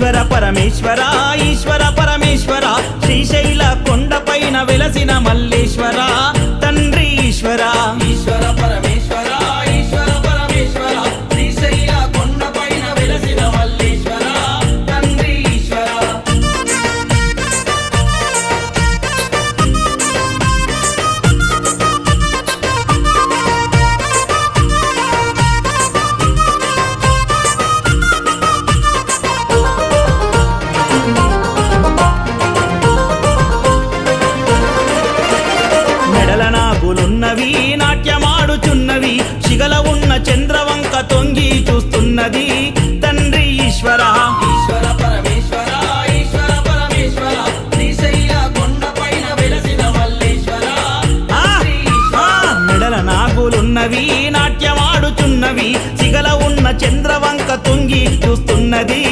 ఈశ్వర పరమేశ్వర ఈశ్వర పరమేశ్వర శ్రీశైల కొండపైన వెలసిన మల్లేశ్వర తండ్రి ఈశ్వర ఈశ్వర పరమేశ్వర ఈశ్వర పరమేశ్వర శ్రీశైల కొండపైన వెలసిన మల్లేశ్వర తండ్రి ఈశ్వర మెడల నాగులున్నవి నాట్యమాడుచున్నవి శిగల ఉన్న చంద్రవంక తొంగి చూస్తున్నది తండ్రి ఈశ్వర ఈశ్వర పరమేశ్వర ఈశ్వర పరమేశ్వర శ్రీశైల కొండపైన వెలసిన మల్లేశ్వర తండ్రి ఈశ్వర మెడల నాగులున్నవి నాట్యమాడుచున్నవి శిగల ఉన్న చంద్రవంక తొంగి చూస్తున్నది